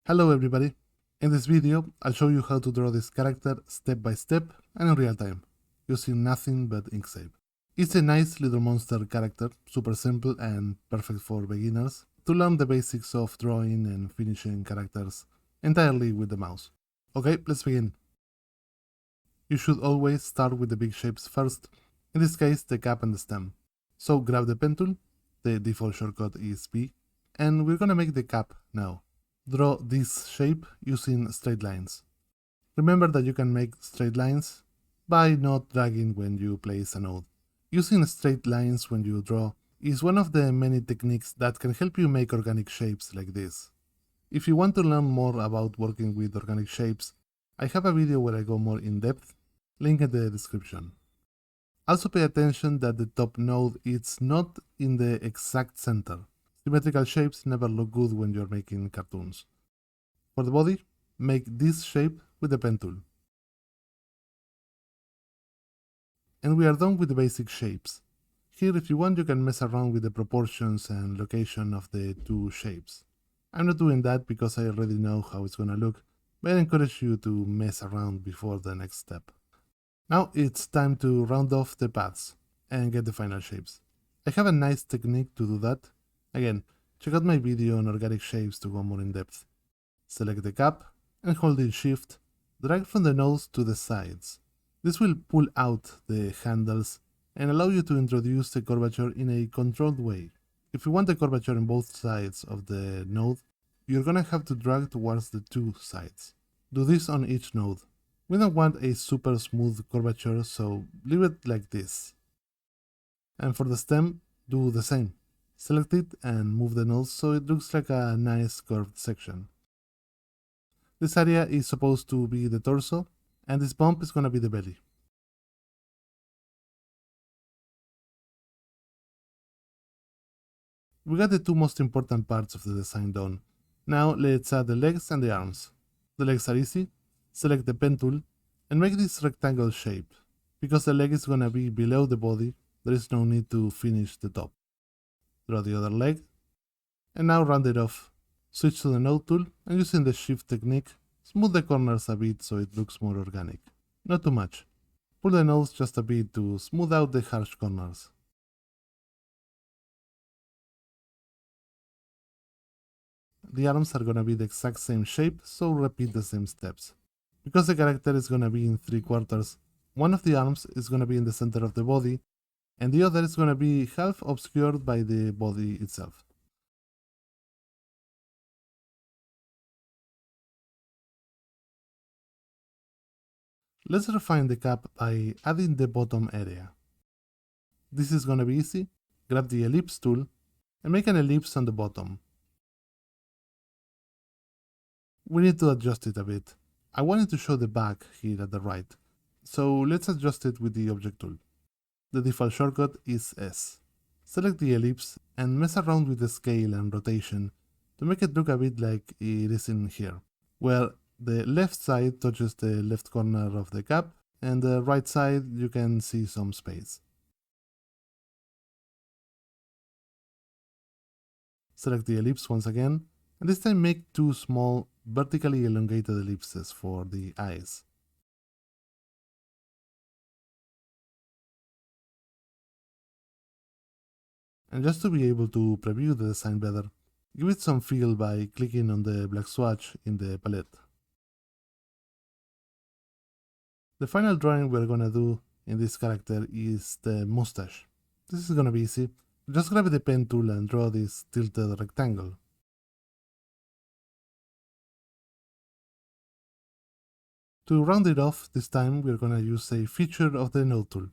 Hello everybody! In this video, I'll show you how to draw this character step by step and in real time, using nothing but Inkscape. It's a nice little monster character, super simple and perfect for beginners, to learn the basics of drawing and finishing characters entirely with the mouse. Okay, let's begin. You should always start with the big shapes first, in this case the cap and the stem. So grab the pen tool, the default shortcut is P, and we're gonna make the cap now. Draw this shape using straight lines. Remember that you can make straight lines by not dragging when you place a node. Using straight lines when you draw is one of the many techniques that can help you make organic shapes like this. If you want to learn more about working with organic shapes, I have a video where I go more in depth, link in the description. Also pay attention that the top node is not in the exact center. Symmetrical shapes never look good when you're making cartoons. For the body, make this shape with the pen tool. And we are done with the basic shapes. Here, if you want, you can mess around with the proportions and location of the two shapes. I'm not doing that because I already know how it's gonna look, but I encourage you to mess around before the next step. Now it's time to round off the paths and get the final shapes. I have a nice technique to do that. Again, check out my video on organic shapes to go more in depth. Select the cap and holding Shift, drag from the nodes to the sides. This will pull out the handles and allow you to introduce the curvature in a controlled way. If you want the curvature on both sides of the node, you're gonna have to drag towards the two sides. Do this on each node. We don't want a super smooth curvature, so leave it like this. And for the stem, do the same. Select it and move the nodes so it looks like a nice curved section. This area is supposed to be the torso, and this bump is gonna be the belly. We got the two most important parts of the design done. Now let's add the legs and the arms. The legs are easy. Select the pen tool and make this rectangle shape. Because the leg is gonna be below the body, there is no need to finish the top. Draw the other leg, and now round it off. Switch to the node tool, and using the shift technique, smooth the corners a bit so it looks more organic. Not too much. Pull the nodes just a bit to smooth out the harsh corners. The arms are gonna be the exact same shape, so repeat the same steps. Because the character is gonna be in 3/4, one of the arms is gonna be in the center of the body, and the other is gonna be half obscured by the body itself. Let's refine the cap by adding the bottom area. This is gonna be easy. Grab the ellipse tool and make an ellipse on the bottom. We need to adjust it a bit. I wanted to show the back here at the right, so let's adjust it with the object tool. The default shortcut is S. Select the ellipse and mess around with the scale and rotation to make it look a bit like it is in here, where the left side touches the left corner of the cap and the right side you can see some space. Select the ellipse once again, and this time make two small vertically elongated ellipses for the eyes. And just to be able to preview the design better, give it some feel by clicking on the black swatch in the palette. The final drawing we're gonna do in this character is the mustache. This is gonna be easy. Just grab the pen tool and draw this tilted rectangle. To round it off, this time we're gonna use a feature of the node tool.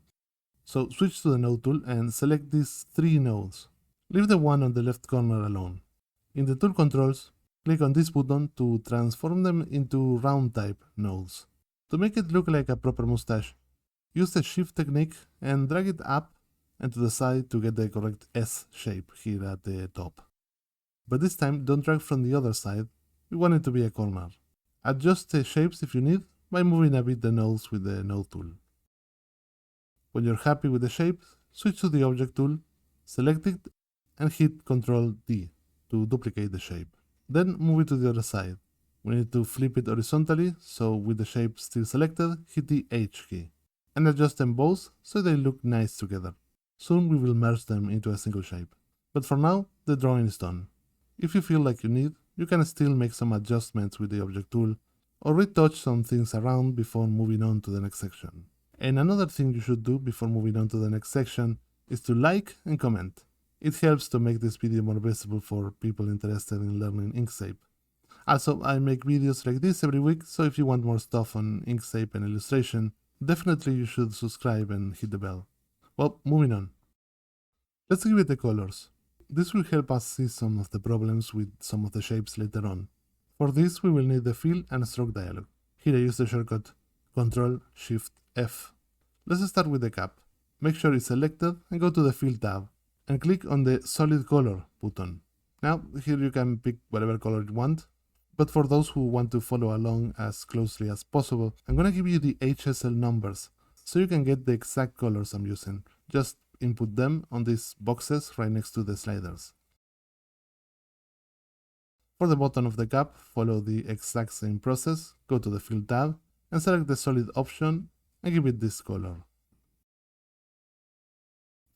So switch to the node tool and select these three nodes. Leave the one on the left corner alone. In the tool controls, click on this button to transform them into round type nodes. To make it look like a proper mustache, use the shift technique and drag it up and to the side to get the correct S shape here at the top. But this time don't drag from the other side, we want it to be a corner. Adjust the shapes if you need by moving a bit the nodes with the node tool. When you're happy with the shape, switch to the object tool, select it and hit Ctrl D to duplicate the shape. Then move it to the other side. We need to flip it horizontally, so with the shape still selected, hit the H key. And adjust them both so they look nice together. Soon we will merge them into a single shape. But for now, the drawing is done. If you feel like you need, you can still make some adjustments with the object tool, or retouch some things around before moving on to the next section. And another thing you should do before moving on to the next section is to like and comment. It helps to make this video more visible for people interested in learning Inkscape. Also, I make videos like this every week, so if you want more stuff on Inkscape and illustration, definitely you should subscribe and hit the bell. Well, moving on. Let's give it the colors. This will help us see some of the problems with some of the shapes later on. For this, we will need the fill and stroke dialog. Here I use the shortcut Ctrl-Shift-F. Let's start with the cap. Make sure it's selected and go to the Fill tab and click on the Solid Color button. Now, here you can pick whatever color you want, but for those who want to follow along as closely as possible, I'm gonna give you the HSL numbers so you can get the exact colors I'm using. Just input them on these boxes right next to the sliders. For the bottom of the cap, follow the exact same process, go to the Fill tab and select the solid option and give it this color.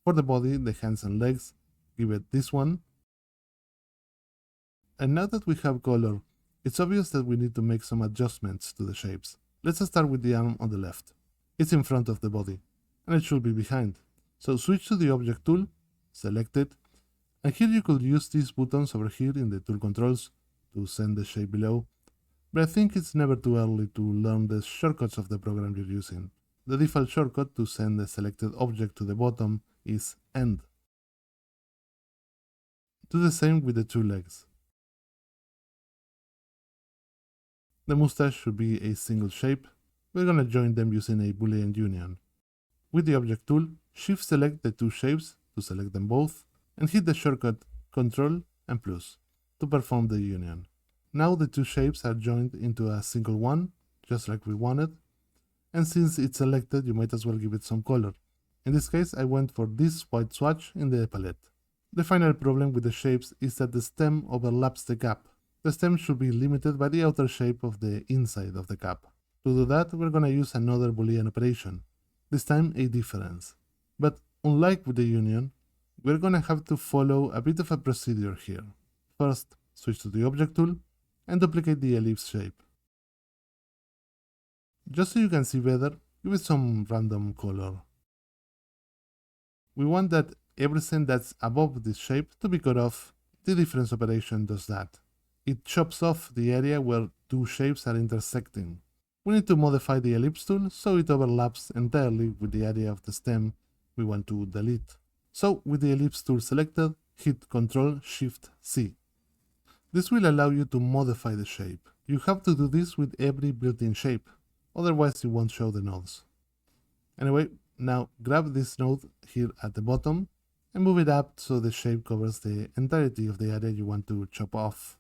For the body, the hands and legs, give it this one. And now that we have color, it's obvious that we need to make some adjustments to the shapes. Let's start with the arm on the left. It's in front of the body, and it should be behind. So switch to the object tool, select it, and here you could use these buttons over here in the tool controls to send the shape below. But I think it's never too early to learn the shortcuts of the program you're using. The default shortcut to send the selected object to the bottom is End. Do the same with the two legs. The mustache should be a single shape. We're gonna join them using a Boolean union. With the object tool, shift select the two shapes to select them both, and hit the shortcut Ctrl and plus to perform the union. Now the two shapes are joined into a single one, just like we wanted, and since it's selected, you might as well give it some color. In this case, I went for this white swatch in the palette. The final problem with the shapes is that the stem overlaps the cap. The stem should be limited by the outer shape of the inside of the cap. To do that, we're gonna use another Boolean operation, this time a difference. But unlike with the union, we're gonna have to follow a bit of a procedure here. First, switch to the object tool and duplicate the ellipse shape. Just so you can see better, give it some random color. We want that everything that's above this shape to be cut off. The difference operation does that. It chops off the area where two shapes are intersecting. We need to modify the ellipse tool so it overlaps entirely with the area of the stem we want to delete. So with the ellipse tool selected, hit Ctrl-Shift-C. This will allow you to modify the shape. You have to do this with every built-in shape, otherwise it won't show the nodes. Anyway, now grab this node here at the bottom and move it up so the shape covers the entirety of the area you want to chop off.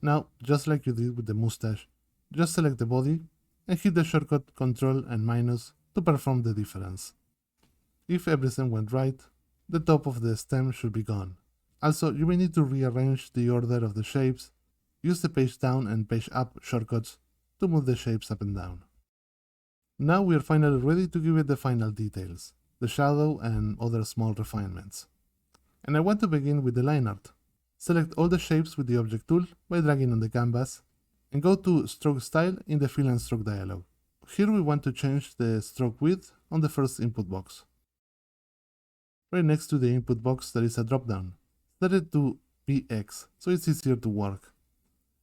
Now, just like you did with the mustache, just select the body and hit the shortcut Ctrl and minus to perform the difference. If everything went right, the top of the stem should be gone. Also, you may need to rearrange the order of the shapes. Use the page down and page up shortcuts to move the shapes up and down. Now we are finally ready to give it the final details, the shadow and other small refinements. And I want to begin with the line art. Select all the shapes with the object tool by dragging on the canvas and go to Stroke Style in the Fill and Stroke dialog. Here we want to change the stroke width on the first input box. Right next to the input box there is a drop-down. Set it to px so it's easier to work.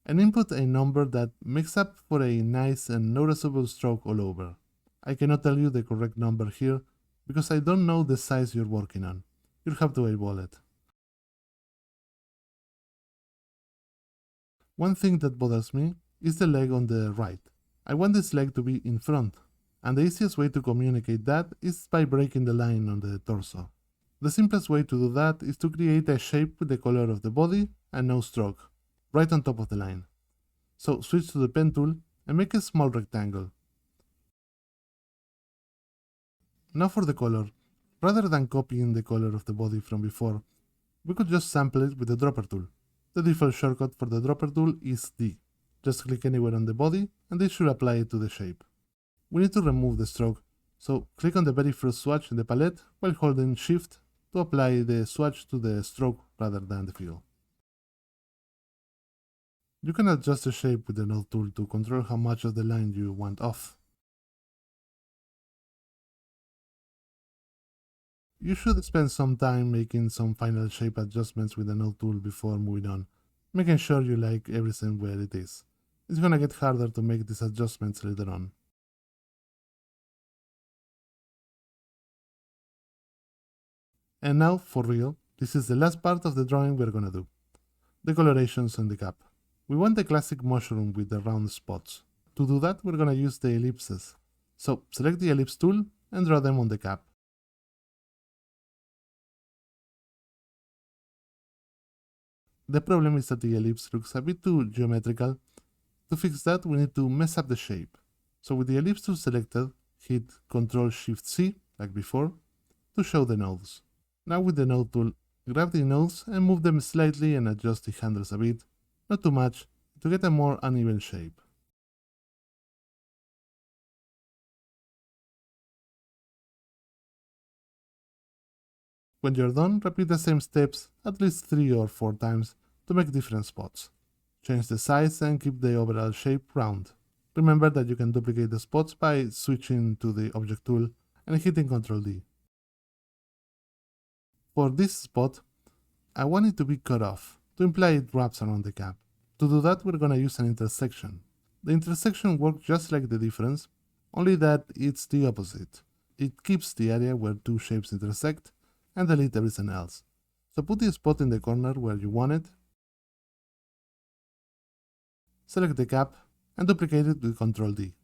And input a number that makes up for a nice and noticeable stroke all over. I cannot tell you the correct number here because I don't know the size you're working on. You'll have to eyeball it. One thing that bothers me is the leg on the right. I want this leg to be in front, and the easiest way to communicate that is by breaking the line on the torso. The simplest way to do that is to create a shape with the color of the body and no stroke, right on top of the line. So switch to the pen tool and make a small rectangle. Now for the color. Rather than copying the color of the body from before, we could just sample it with the dropper tool. The default shortcut for the dropper tool is D. Just click anywhere on the body and this should apply it to the shape. We need to remove the stroke, so click on the very first swatch in the palette while holding Shift to apply the swatch to the stroke rather than the fill. You can adjust the shape with the node tool to control how much of the line you want off. You should spend some time making some final shape adjustments with the node tool before moving on, making sure you like everything where it is. It's gonna get harder to make these adjustments later on. And now, for real, this is the last part of the drawing we're gonna do. The colorations on the cap. We want the classic mushroom with the round spots. To do that, we're gonna use the ellipses. So select the ellipse tool and draw them on the cap. The problem is that the ellipse looks a bit too geometrical. To fix that, we need to mess up the shape. So with the ellipse tool selected, hit Ctrl-Shift-C, like before, to show the nodes. Now with the node tool, grab the nodes and move them slightly and adjust the handles a bit, not too much, to get a more uneven shape. When you're done, repeat the same steps at least 3 or 4 times to make different spots. Change the size and keep the overall shape round. Remember that you can duplicate the spots by switching to the object tool and hitting Ctrl D. For this spot, I want it to be cut off, to imply it wraps around the cap. To do that, we're gonna use an intersection. The intersection works just like the difference, only that it's the opposite. It keeps the area where two shapes intersect and delete everything else. So put the spot in the corner where you want it, select the cap, and duplicate it with Ctrl D.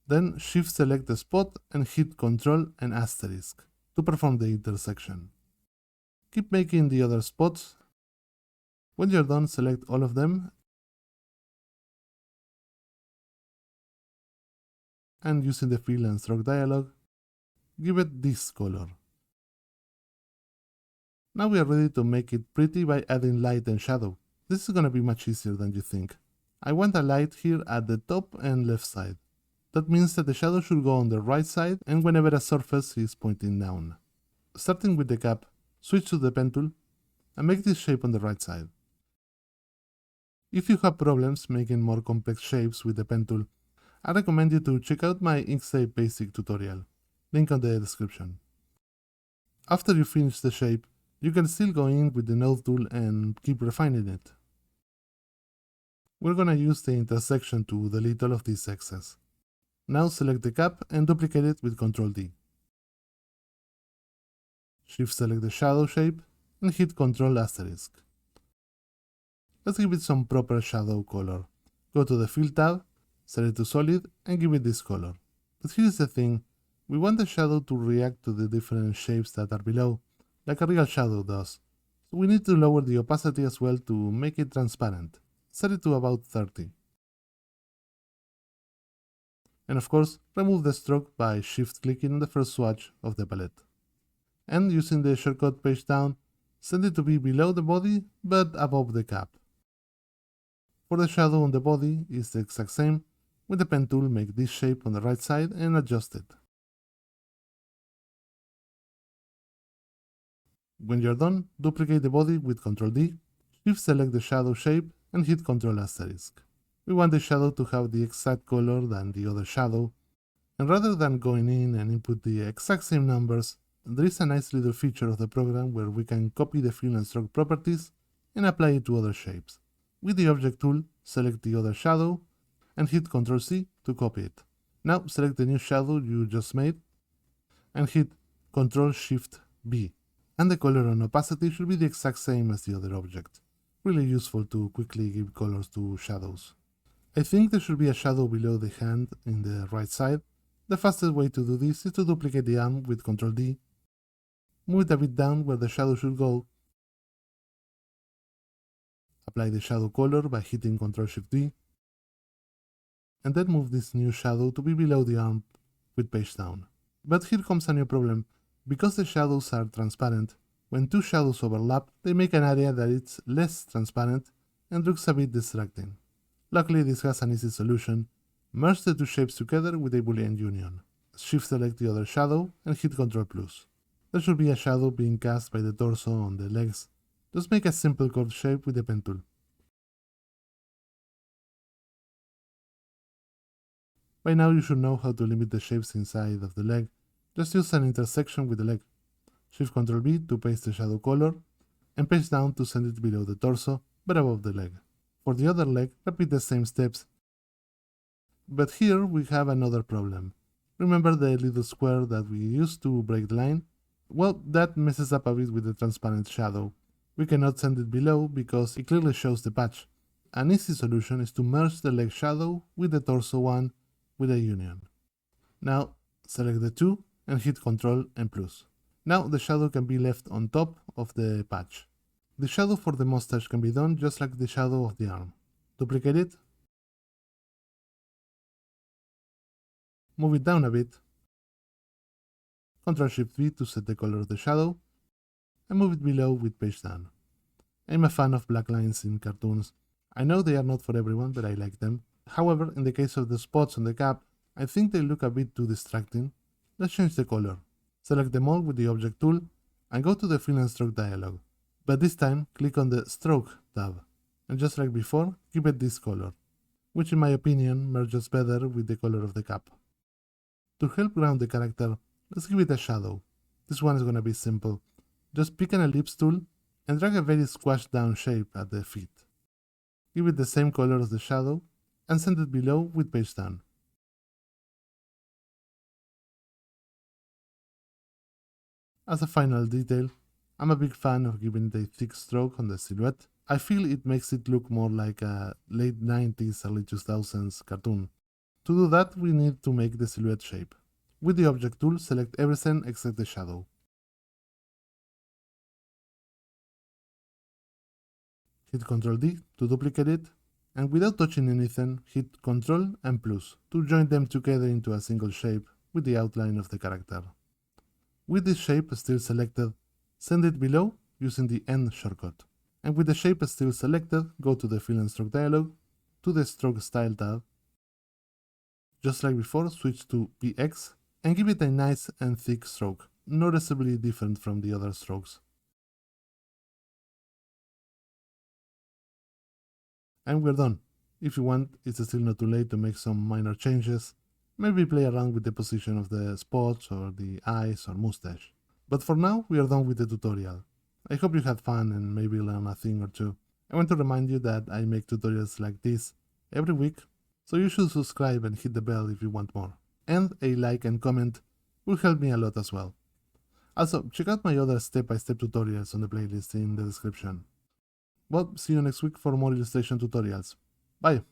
Then Shift select the spot and hit Ctrl and asterisk to perform the intersection. Keep making the other spots. When you're done, select all of them and using the fill and stroke dialog, give it this color. Now we are ready to make it pretty by adding light and shadow. This is gonna be much easier than you think. I want a light here at the top and left side. That means that the shadow should go on the right side and whenever a surface is pointing down. Starting with the cap, switch to the pen tool and make this shape on the right side. If you have problems making more complex shapes with the pen tool, I recommend you to check out my Inkscape basic tutorial, link on the description. After you finish the shape, you can still go in with the node tool and keep refining it. We're gonna use the intersection to delete all of this excess. Now select the cap and duplicate it with Ctrl D. Shift select the shadow shape and hit Ctrl asterisk. Let's give it some proper shadow color. Go to the Fill tab, set it to solid and give it this color. But here's the thing, we want the shadow to react to the different shapes that are below, like a real shadow does. So we need to lower the opacity as well to make it transparent. Set it to about 30. And of course, remove the stroke by shift-clicking on the first swatch of the palette. And using the shortcut page down, set it to be below the body but above the cap. For the shadow on the body is the exact same. With the pen tool, make this shape on the right side and adjust it. When you're done, duplicate the body with Ctrl D, shift select the shadow shape and hit Ctrl asterisk. We want the shadow to have the exact color than the other shadow, and rather than going in and input the exact same numbers, there is a nice little feature of the program where we can copy the fill and stroke properties and apply it to other shapes. With the object tool, select the other shadow and hit Ctrl C to copy it. Now select the new shadow you just made and hit Ctrl Shift B. And the color and opacity should be the exact same as the other object. Really useful to quickly give colors to shadows. I think there should be a shadow below the hand in the right side. The fastest way to do this is to duplicate the arm with Ctrl D, move it a bit down where the shadow should go, apply the shadow color by hitting Ctrl Shift D, and then move this new shadow to be below the arm with page down. But here comes a new problem. Because the shadows are transparent, when two shadows overlap, they make an area that is less transparent and looks a bit distracting. Luckily, this has an easy solution. Merge the two shapes together with a Boolean union. Shift select the other shadow and hit Ctrl+. There should be a shadow being cast by the torso on the legs. Just make a simple curved shape with the pen tool. By now you should know how to limit the shapes inside of the leg. Just use an intersection with the leg. Shift Ctrl+V to paste the shadow color, and paste down to send it below the torso, but above the leg. For the other leg, repeat the same steps. But here we have another problem. Remember the little square that we used to break the line? Well, that messes up a bit with the transparent shadow. We cannot send it below because it clearly shows the patch. An easy solution is to merge the leg shadow with the torso one with a union. Now select the two and hit Ctrl and plus. Now the shadow can be left on top of the patch. The shadow for the mustache can be done just like the shadow of the arm. Duplicate it, move it down a bit, Ctrl-Shift-V to set the color of the shadow, and move it below with page down. I'm a fan of black lines in cartoons. I know they are not for everyone, but I like them. However, in the case of the spots on the cap, I think they look a bit too distracting. Let's change the color. Select them all with the Object tool and go to the Fill and Stroke dialog. But this time, click on the Stroke tab. And just like before, give it this color, which in my opinion merges better with the color of the cap. To help ground the character, let's give it a shadow. This one is gonna be simple. Just pick an ellipse tool and drag a very squashed down shape at the feet. Give it the same color as the shadow and send it below with page down. As a final detail, I'm a big fan of giving it a thick stroke on the silhouette. I feel it makes it look more like a late 90s, early 2000s cartoon. To do that, we need to make the silhouette shape. With the Object tool, select everything except the shadow. Hit Ctrl-D to duplicate it, and without touching anything, hit Ctrl and plus to join them together into a single shape with the outline of the character. With this shape still selected, send it below using the N shortcut. And with the shape still selected, go to the Fill and Stroke dialog, to the Stroke Style tab. Just like before, switch to PX and give it a nice and thick stroke, noticeably different from the other strokes. And we're done. If you want, it's still not too late to make some minor changes. Maybe play around with the position of the spots or the eyes or mustache. But for now, we are done with the tutorial. I hope you had fun and maybe learned a thing or two. I want to remind you that I make tutorials like this every week, so you should subscribe and hit the bell if you want more. And a like and comment will help me a lot as well. Also, check out my other step-by-step tutorials on the playlist in the description. Well, see you next week for more illustration tutorials. Bye!